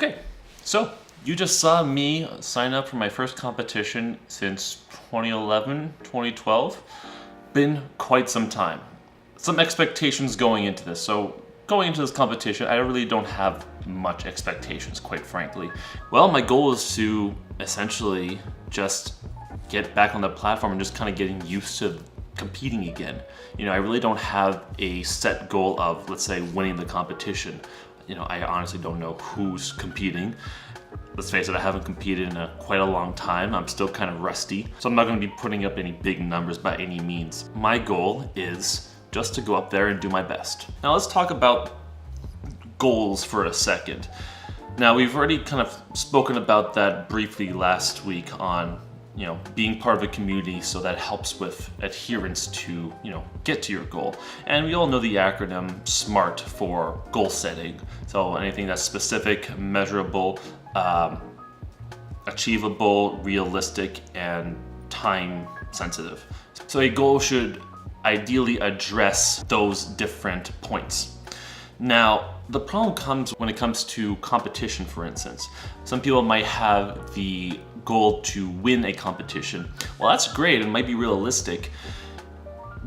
Okay, so you just saw me sign up for my first competition since 2011, 2012. Been quite some time. Some expectations going into this. So going into this competition, I really don't have much expectations, quite frankly. Well, my goal is to essentially just get back on the platform and just kind of getting used to competing again. You know, I really don't have a set goal of, let's say, winning the competition. You know, I honestly don't know who's competing. Let's face it, I haven't competed in quite a long time. I'm still kind of rusty. So I'm not going to be putting up any big numbers by any means. My goal is just to go up there and do my best. Now let's talk about goals for a second. Now we've already kind of spoken about that briefly last week on, you know, being part of a community, so that helps with adherence to, you know, get to your goal. And we all know the acronym SMART for goal setting. So anything that's specific, measurable, achievable, realistic, and time sensitive. So a goal should ideally address those different points. Now, the problem comes when it comes to competition, for instance. Some people might have the goal to win a competition. Well, that's great, it might be realistic.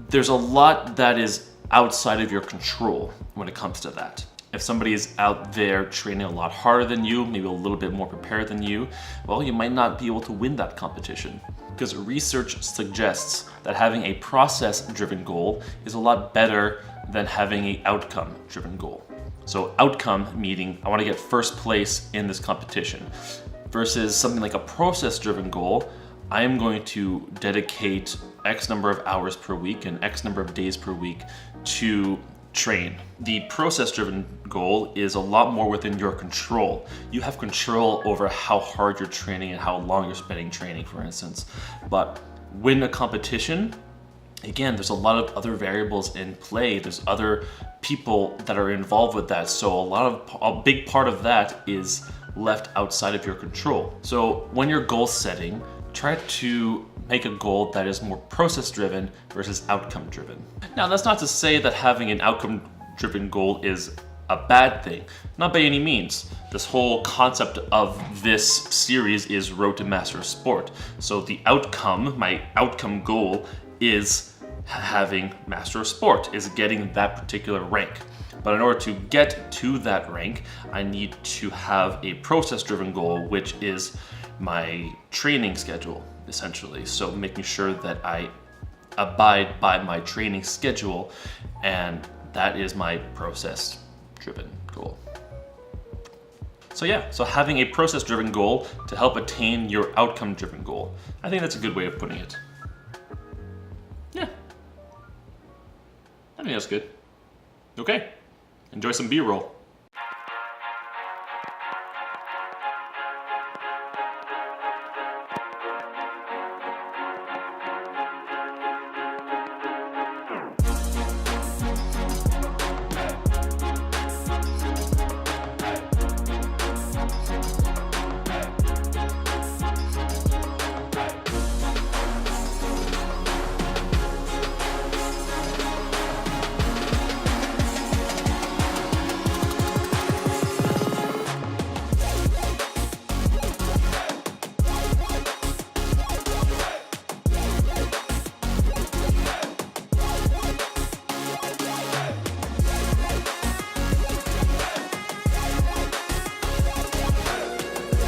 There's a lot that is outside of your control when it comes to that. If somebody is out there training a lot harder than you, maybe a little bit more prepared than you, well, you might not be able to win that competition. Because research suggests that having a process-driven goal is a lot better than having an outcome-driven goal. So outcome meaning I want to get first place in this competition, versus something like a process-driven goal. I am going to dedicate X number of hours per week and X number of days per week to train. The process-driven goal is a lot more within your control. You have control over how hard you're training and how long you're spending training, for instance. But win a competition, again, there's a lot of other variables in play. There's other people that are involved with that. So a big part of that is left outside of your control. So when you're goal setting, try to make a goal that is more process-driven versus outcome-driven. Now, that's not to say that having an outcome-driven goal is a bad thing. Not by any means. This whole concept of this series is Road to Master of Sport. So the outcome, my outcome goal is having Master of Sport, is getting that particular rank. But in order to get to that rank, I need to have a process-driven goal, which is my training schedule, essentially. So making sure that I abide by my training schedule, and that is my process-driven goal. So yeah, so having a process-driven goal to help attain your outcome-driven goal. I think that's a good way of putting it. Yeah. I think that's good. Okay. Enjoy some B-roll.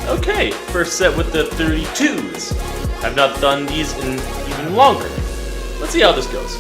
Okay, first set with the 32s. I've not done these in even longer. Let's see how this goes.